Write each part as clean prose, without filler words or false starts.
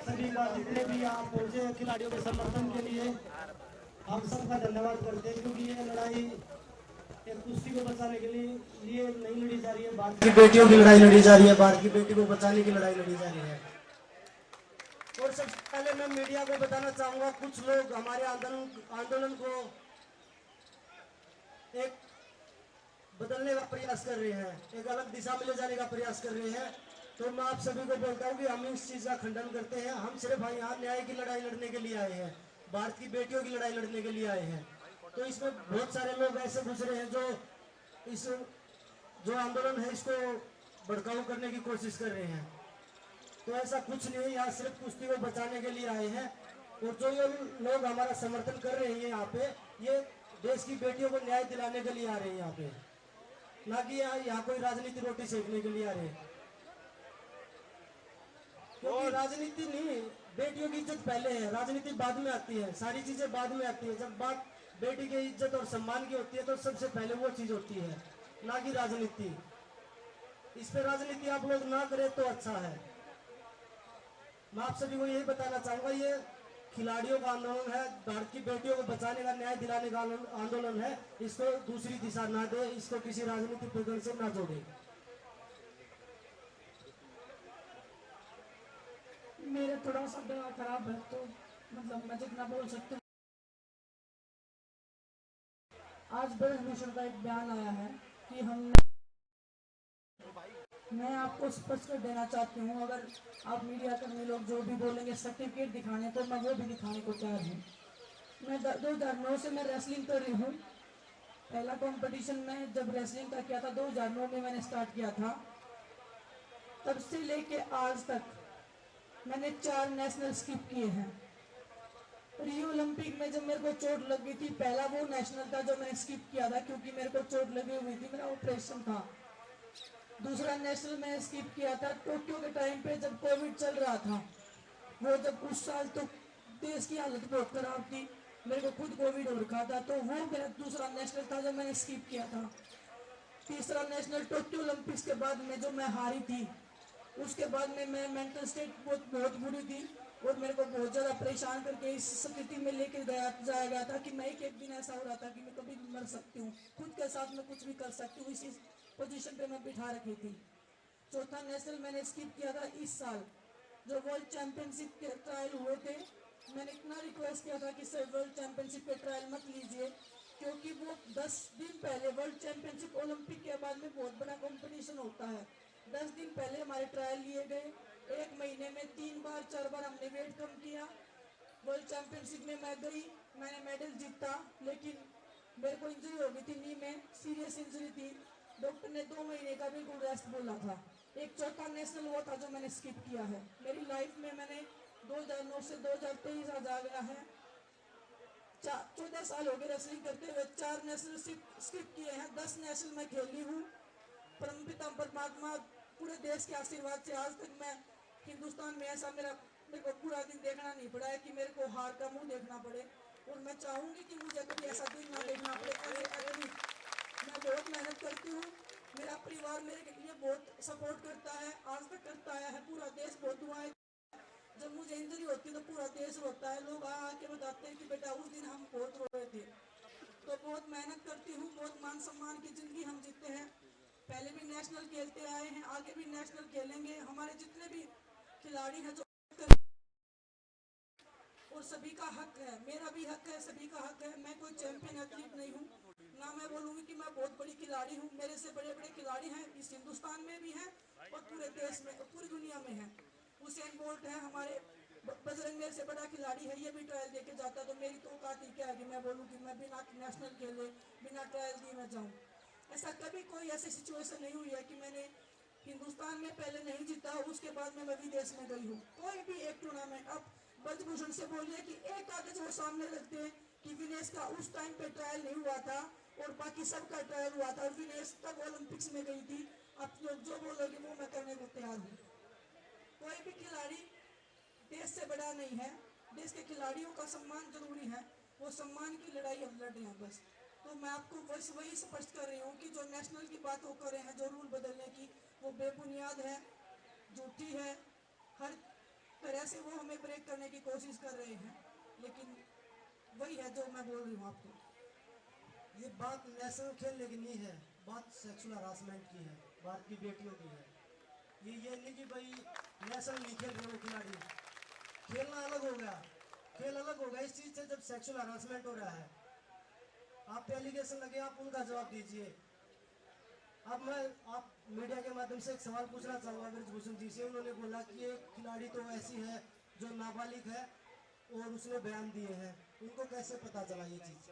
सभी का जितने भी यहाँ पहुँचे खिलाड़ियों के समर्थन के लिए हम सबका धन्यवाद करते हैं, क्योंकि ये लड़ाई एक कुश्ती को बचाने के लिए नहीं लड़ी जा रही है, भारत की बेटियों की लड़ाई लड़ी जा रही है, भारत की बेटी को बचाने की लड़ाई लड़ी जा रही है। और सबसे पहले मैं मीडिया को बताना चाहूंगा, कुछ लोग हमारे आंदोलन को एक बदलने का प्रयास कर रहे हैं, एक अलग दिशा में ले जाने का प्रयास कर रहे हैं। तो मैं आप सभी को बोलता हूँ कि हम इस चीज का खंडन करते हैं। हम सिर्फ यहाँ न्याय की लड़ाई लड़ने के लिए आए हैं, भारत की बेटियों की लड़ाई लड़ने के लिए आए हैं। तो इसमें बहुत सारे लोग ऐसे गुजरे हैं जो इस जो आंदोलन है इसको भड़काऊ करने की कोशिश कर रहे हैं। तो ऐसा कुछ नहीं है, यहाँ सिर्फ कुश्ती को बचाने के लिए आए हैं। और जो ये लोग हमारा समर्थन कर रहे हैं यहाँ पे, ये देश की बेटियों को न्याय दिलाने के लिए आ रहे हैं यहाँ पे, ना कि यहाँ कोई राजनीति रोटी सेकने के लिए आ रहे हैं। क्योंकि राजनीति नहीं, बेटियों की इज्जत पहले है, राजनीति बाद में आती है, सारी चीजें बाद में आती है। जब बात बेटी की इज्जत और सम्मान की होती है तो सबसे पहले वो चीज होती है, ना कि राजनीति। इस पे राजनीति आप लोग ना करें तो अच्छा है। मैं आप सभी को यही बताना चाहूंगा, ये खिलाड़ियों का आंदोलन है, भारत की बेटियों को बचाने का, न्याय दिलाने का आंदोलन है। इसको दूसरी दिशा ना दे, इसको किसी राजनीतिक प्रदर्शन से ना जोड़े। मेरा थोड़ा सा गला खराब है, तो मतलब मैं जितना बोल सकती हूँ। आज ब्रजभूषण का एक बयान आया है कि मैं आपको स्पष्ट कर देना चाहती हूँ, अगर आप मीडिया कर्मी लोग जो भी बोलेंगे सर्टिफिकेट दिखाने, तो मैं वो भी दिखाने को तैयार हूँ। मैं 2009 से मैं रेसलिंग कर रही हूँ। पहला कंपटीशन में जब रेसलिंग का किया था 2009 में मैंने स्टार्ट किया था। तब से लेके आज तक मैंने 4 नेशनल स्किप किए हैं। रियो ओलंपिक में जब मेरे को चोट लग गई थी, पहला वो नेशनल था जो मैंने स्किप किया था, क्योंकि मेरे को चोट लगी हुई थी, मेरा ऑपरेशन था। दूसरा नेशनल मैंने स्किप किया था टोक्यो के टाइम पे, जब कोविड चल रहा था। वो जब उस साल तो देश की हालत बहुत खराब थी, मेरे को खुद कोविड हो रखा था, तो वो मेरा दूसरा नेशनल था जो मैंने स्किप किया था। तीसरा नेशनल टोक्यो ओलंपिक्स के बाद में जो मैं हारी थी, उसके बाद में मैं मेंटल स्टेट बहुत बुरी थी, और मेरे को बहुत ज़्यादा परेशान करके इस स्थिति में लेकर जाया गया था कि मैं एक दिन ऐसा हो रहा था कि मैं कभी भी मर सकती हूँ, खुद के साथ में कुछ भी कर सकती हूँ, इसी पोजीशन पे मैं बिठा रखी थी। चौथा नेशनल मैंने स्किप किया था इस साल, जो वर्ल्ड चैंपियनशिप के ट्रायल हुए थे। मैंने इतना रिक्वेस्ट किया था कि सर वर्ल्ड चैंपियनशिप के ट्रायल मत लीजिए, क्योंकि वो 10 दिन पहले वर्ल्ड चैंपियनशिप ओलंपिक के बाद में बहुत बड़ा कंपटीशन होता है। 10 दिन पहले हमारे ट्रायल लिए गए, 1 महीने में 3 बार 4 बार हमने वेट कम किया। वर्ल्ड चैंपियनशिप में मैं गई, मैंने मेडल जीता, लेकिन मेरे को इंजरी हो गई थी, नी में सीरियस इंजरी थी। डॉक्टर ने 2 महीने का बिल्कुल रेस्ट बोला था। एक चौथा नेशनल वो था जो मैंने स्किप किया है। मेरी लाइफ में मैंने 2009 से 2023 आज आ गया है, 14 साल हो गए रेसलिंग करते हुए, 4 नेशनल स्किप किए हैं, 10 नेशनल मैं खेली हूँ। परमपिता परमात्मा पूरे देश के आशीर्वाद से आज तक मैं हिंदुस्तान में ऐसा मेरे को पूरा दिन देखना नहीं पड़ा है कि मेरे को हार का मुंह देखना पड़े, और मैं चाहूंगी कि मुझे कभी ऐसा दिन ना देखना पड़े। मैं बहुत मेहनत करती हूँ, मेरा परिवार मेरे लिए बहुत सपोर्ट करता है, आज तक करता है, पूरा देश बहुत दुआएं। जब मुझे इंजरी होती है तो पूरा देश रोता है, लोग आके बताते हैं कि बेटा उस दिन हम बहुत रोए थे। तो बहुत मेहनत करती हूँ, बहुत मान सम्मान की जिंदगी हम जीते हैं। पहले भी नेशनल खेलते आए हैं, आगे भी नेशनल खेलेंगे। हमारे जितने भी खिलाड़ी हैं जो, और सभी का हक है, मेरा भी हक है, सभी का हक है। मैं कोई चैंपियन एथलीट नहीं हूँ, ना मैं बोलूँगी कि मैं बहुत बड़ी खिलाड़ी हूँ। मेरे से बड़े बड़े खिलाड़ी हैं, इस हिंदुस्तान में भी हैं और पूरे देश में और पूरी दुनिया में हैं। उसेन बोल्ट है हमारे, बजरंग मेरे से बड़ा खिलाड़ी है, ये भी ट्रायल देके जाता, तो मेरी तो औकात ही क्या है कि मैं बोलूँ कि मैं बिना नेशनल खेले, बिना ट्रायल दिए मैं जाऊँ। ऐसा कभी कोई ऐसी सिचुएशन नहीं हुई है कि मैंने हिंदुस्तान में पहले नहीं जीता, उसके बाद में मैं विदेश में गई हूँ। कोई भी एक टूर्नामेंट, अब ब्रजभूषण से बोलिए कि एक कागज वो सामने रखते हैं कि विनेश का उस टाइम पे ट्रायल नहीं हुआ था और बाकी सबका ट्रायल हुआ था, और विनेश तब ओलंपिक्स में गई थी। अब लोग जो बोलोगे वो मैं करने को तैयार हूँ। कोई भी खिलाड़ी देश से बड़ा नहीं है, देश के खिलाड़ियों का सम्मान जरूरी है, वो सम्मान की लड़ाई हम लड़ रहे हैं बस। तो मैं आपको बस वही स्पष्ट कर रही हूँ कि जो नेशनल की बात वो कर रहे हैं, जो रूल बदलने की, वो बेबुनियाद है, झूठी है। हर तरह से वो हमें ब्रेक करने की कोशिश कर रहे हैं, लेकिन वही है जो मैं बोल रही हूँ आपको। ये बात नेशनल खेलने की नहीं है, बात सेक्सुअल हरासमेंट की है, भारत की बेटियों की है। ये नहीं कि भाई नेशनल नहीं खेल रहे वो खिलाड़ी, खेलना अलग हो गया, खेल अलग हो गया इस चीज़ से जब सेक्सुअल हरासमेंट हो रहा है। आप पे एलिगेशन लगे, आप उनका जवाब दीजिए। अब मैं आप मीडिया के माध्यम से एक सवाल पूछना चाहूँगा ब्रजभूषण जी से। उन्होंने बोला कि एक खिलाड़ी तो ऐसी है जो नाबालिग है और उसने बयान दिए हैं, उनको कैसे पता चला ये चीज़?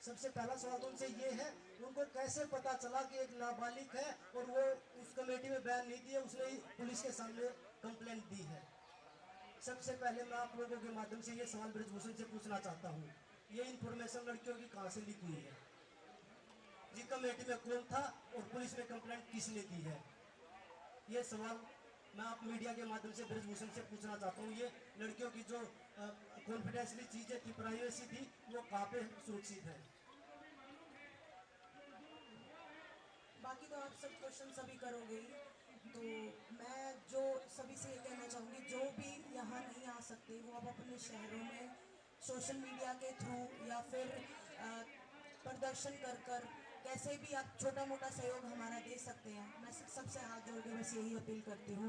सबसे पहला सवाल तो उनसे ये है, उनको कैसे पता चला कि एक नाबालिग है और वो उस कमेटी में बयान नहीं दिए, उसने पुलिस के सामने कंप्लेंट दी है? सबसे पहले मैं आप लोगों के माध्यम से ये सवाल ब्रजभूषण से पूछना चाहता हूँ, ये इन्फॉर्मेशन लड़कियों की कहाँ से लीक हुई है? जी कमेटी में कौन था और पुलिस में कंप्लेंट किसने दी है? ये सवाल मैं आप मीडिया के माध्यम से ब्रजभूषण से पूछना चाहता हूँ। ये लड़कियों की जो कॉन्फिडेंशियली चीज़ें थी, प्राइवेसी थी, वो कहाँ पे सुरक्षित है? बाकी तो आप सब क्वेश्चन सभी करोगे ही, तो मैं जो सभी से ये कहना चाहूँगी, जो भी यहाँ नहीं आ सकते वो अब अपने शहरों में सोशल मीडिया के थ्रू या फिर प्रदर्शन कर कर कैसे भी आप छोटा मोटा सहयोग हमारा दे सकते हैं। मैं सबसे हाथ जोड़ के बस यही अपील करती हूँ।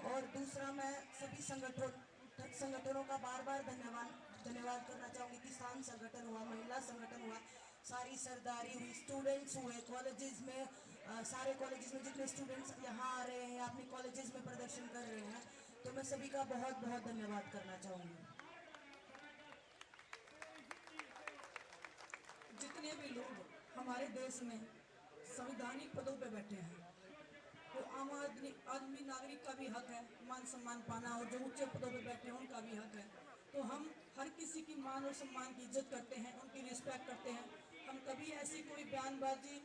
और दूसरा, मैं सभी संगठनों का बार बार धन्यवाद करना चाहूँगी। किसान संगठन हुआ, महिला संगठन हुआ, सारी सरदारी हुई, स्टूडेंट्स हुए, कॉलेजेस में सारे कॉलेजेस में जितने स्टूडेंट्स यहाँ आ रहे हैं, अपने कॉलेजेस में प्रदर्शन कर रहे हैं, तो मैं सभी का बहुत बहुत धन्यवाद करना चाहूँगी। जितने भी लोग हमारे देश में संवैधानिक पदों पर बैठे हैं, वो आम आदमी नागरिक का भी हक है मान सम्मान पाना, और जो ऊंचे पदों पर बैठे हैं उनका भी हक है। तो हम हर किसी की मान और सम्मान की इज्जत करते हैं, उनकी रिस्पेक्ट करते हैं। हम कभी ऐसी कोई बयानबाजी,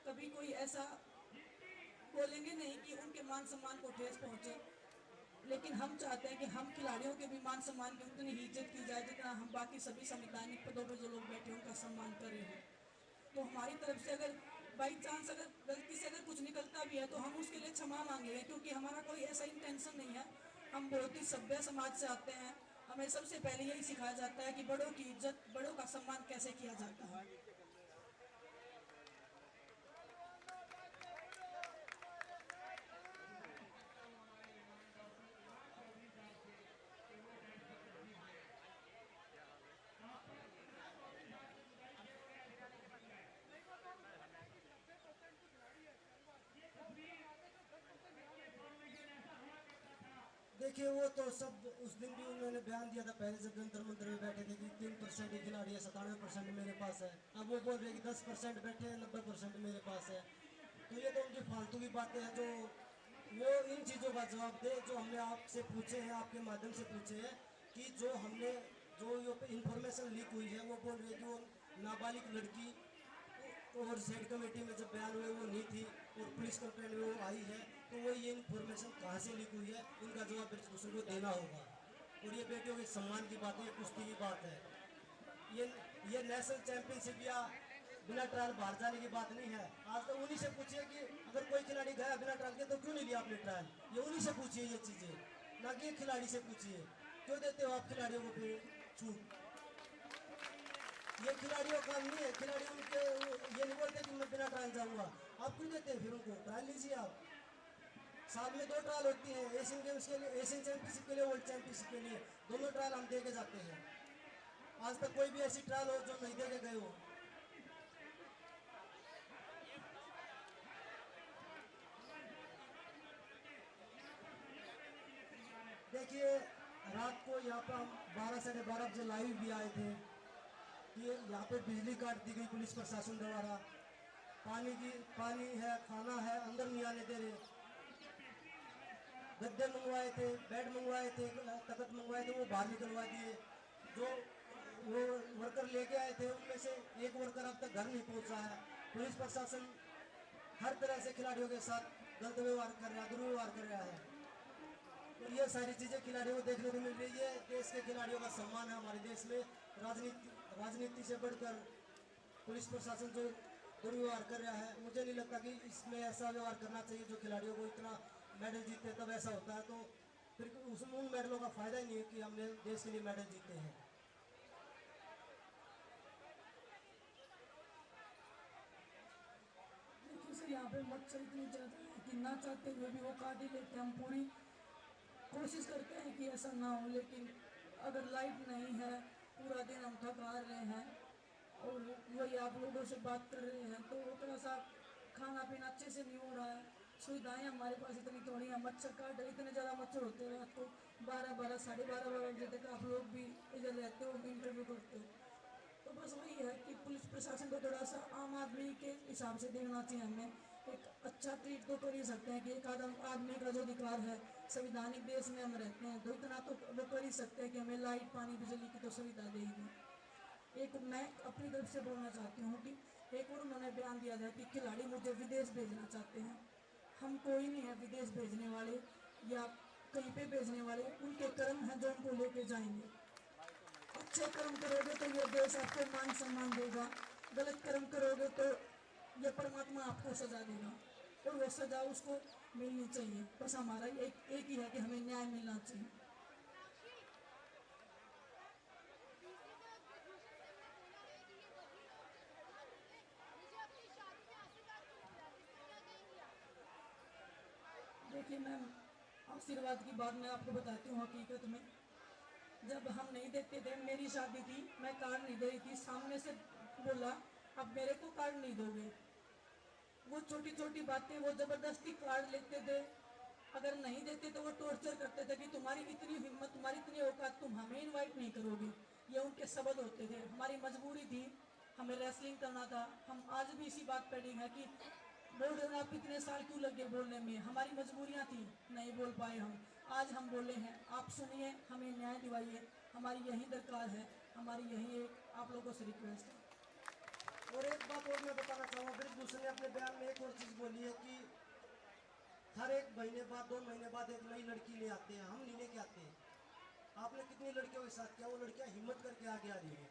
कभी कोई ऐसा बोलेंगे नहीं कि उनके मान सम्मान को ठेस पहुंचे। लेकिन हम चाहते हैं कि हम खिलाड़ियों के भी मान सम्मान की उतनी ही इज्जत की जाए जितना हम बाकी सभी संवैधानिक पदों पर जो लोग बैठे हैं उनका सम्मान कर रहे हैं। तो हमारी तरफ से अगर बाई चांस अगर गलती से अगर कुछ निकलता भी है तो हम उसके लिए क्षमा मांगेंगे, क्योंकि हमारा कोई ऐसा इंटेंशन नहीं है। हम बहुत ही सभ्य समाज से आते हैं। हमें सबसे पहले यही सिखाया जाता है कि बड़ों की इज्जत, बड़ों का सम्मान कैसे किया जाता है। देखिए वो तो सब उस दिन भी उन्होंने बयान दिया था पहले जब जंतर मंतर में बैठे थे कि 3% ही खिलाड़ी है, 97% मेरे पास है। अब वो बोल रहे कि 10% बैठे हैं, 90% मेरे पास है। तो ये तो उनकी फालतू की बातें हैं। जो वो इन चीज़ों का जवाब दे जो हमने आपसे पूछे हैं, आपके माध्यम से पूछे हैं, कि जो हमने जो इंफॉर्मेशन लीक हुई है, वो बोल रही है कि वो नाबालिग लड़की और सेट कमेटी में जब बयान हुए वो नहीं थी और पुलिस कंप्लेंट में वो आई है, तो वो ये इन्फॉर्मेशन कहाँ से लीक हुई है, इनका जवाब ब्रजभूषण को देना होगा। और ये बेटियों के सम्मान की बात है, ये कुश्ती की बात है। ये नेशनल चैंपियनशिप या बिना ट्रायल बाहर जाने की बात नहीं है। आज तो उन्हीं से पूछिए कि अगर कोई खिलाड़ी गया बिना ट्रायल के तो क्यों नहीं लिया आपने ट्रायल, ये उन्हीं से पूछिए ये चीज़ें, ना कि खिलाड़ी से पूछिए। क्यों देते हो आप खिलाड़ियों को फिर छूट? ये खिलाड़ियों का नहीं है, खिलाड़ी उनके ये नहीं बोलते कि मैं बिना ट्रायल जाऊंगा। आप क्यों देते हैं फिर उनको? ट्रायल लीजिए आप। साल में 2 ट्रायल होती है, एशियन गेम्स के लिए, एशियन चैंपियनशिप के लिए, वर्ल्ड चैंपियनशिप के लिए, दोनों ट्रायल हम दे के जाते हैं। आज तक कोई भी ऐसी ट्रायल हो जो नहीं दे के गए हो? देखिए रात को यहाँ पर हम 12 साढ़े 12 बजे लाइव भी आए थे कि यहाँ पे बिजली काट दी गई पुलिस प्रशासन द्वारा, पानी है, खाना है, अंदर नहीं आने दे रहे। गद्दे मंगवाए थे, बेड मंगवाए थे, तख्त मंगवाए थे, वो बाहर निकलवा दिए। जो वो वर्कर लेके आए थे उनमें से एक वर्कर अब तक घर नहीं पहुंचा है। पुलिस प्रशासन हर तरह से खिलाड़ियों के साथ गलत व्यवहार कर रहा है, दुर्व्यवहार कर रहा है। और ये सारी चीज़ें खिलाड़ियों को देखने को मिल रही है। देश के खिलाड़ियों का सम्मान है हमारे देश में। राजनीति से बढ़कर पुलिस प्रशासन जो दुर्व्यवहार कर रहा है, मुझे नहीं लगता कि इसमें ऐसा व्यवहार करना चाहिए। जो खिलाड़ियों को इतना मेडल जीतते तब ऐसा होता है, तो फिर उसमें उन मेडलों का फायदा ही नहीं है कि हमने देश के लिए मेडल जीते हैं। देखिए सर, यहाँ पे मच्छर इतनी ज़्यादा है कि ना चाहते हुए भी वो काट ही लेते हैं। हम पूरी कोशिश करते हैं कि ऐसा ना हो, लेकिन अगर लाइट नहीं है, पूरा दिन हम थक हार रहे हैं और वही आप लोगों से बात कर रहे हैं, तो वो थोड़ा सा खाना पीना अच्छे से नहीं हो रहा है। सुविधाएं हमारे पास इतनी थोड़ी हैं, मच्छर काट रहे, इतने ज़्यादा मच्छर होते हैं रात को 12-12 12:30 बजे तक आप लोग भी इधर रहते हो, इंटरव्यू करते हो। तो बस वही है कि पुलिस प्रशासन को थोड़ा सा आम आदमी के हिसाब से देखना चाहिए। हमें एक अच्छा ट्रीट तो कर ही सकते हैं कि एक आदमी का जो अधिकार है, संविधानिक देश में हम रहते हैं, तो इतना तो वो कर ही सकते हैं कि हमें लाइट पानी बिजली की तो सुविधा दे ही दें। एक मैं अपनी तरफ से बोलना चाहती हूँ कि एक और उन्होंने बयान दिया था कि खिलाड़ी मुझे विदेश भेजना चाहते हैं। हम कोई नहीं है विदेश भेजने वाले या कहीं पे भेजने वाले, उनके कर्म हैं जो उनको लेके जाएंगे। अच्छे कर्म करोगे तो ये देश आपको मान सम्मान देगा, गलत कर्म करोगे तो ये परमात्मा आपको सजा देगा, और वो सजा उसको मिलनी चाहिए। बस हमारा एक ही है कि हमें न्याय मिलना चाहिए। दूसरी तरफ प्रदूषण सर ने बोला है कि ये वही लोग जो धरना देंगे मुझे अपनी शादी में आशीर्वाद क्यों नहीं बुलाते, इस पर क्या कहेंगी आप? देखिए मैम, आशीर्वाद की बात मैं आपको बताती हूँ। हकीकत में जब हम नहीं देखते थे, मेरी शादी थी, मैं कार्ड नहीं दे रही थी, सामने से बोला अब मेरे को कार्ड नहीं दोगे। वो छोटी छोटी बातें, वो जबरदस्ती कार्ड लेते थे, अगर नहीं देते तो वो टॉर्चर करते थे कि तुम्हारी इतनी हिम्मत, तुम्हारी इतनी औकात, तुम हमें इनवाइट नहीं करोगे। ये उनके शब्द होते थे। हमारी मजबूरी थी, हमें रेसलिंग करना था। हम आज भी इसी बात पर डिंग है कि बोल रहे हो आप इतने साल क्यों लगे बोलने में, हमारी मजबूरियां थी, नहीं बोल पाए हम। आज हम बोले हैं, आप सुनिए, हमें न्याय दिवाइए, हमारी यही दरकार है, हमारी यही एक आप लोगों से रिक्वेस्ट है। और एक बात और मैं बताना चाहूँगा, ब्रिजभूषण ने अपने बयान में एक और चीज़ बोली है कि हर एक महीने बाद 2 महीने बाद एक नई लड़की ले आते हैं। हम नहीं लेके आते हैं। आपने कितनी लड़कियों के साथ किया, वो लड़कियां हिम्मत करके आगे आ रही हैं।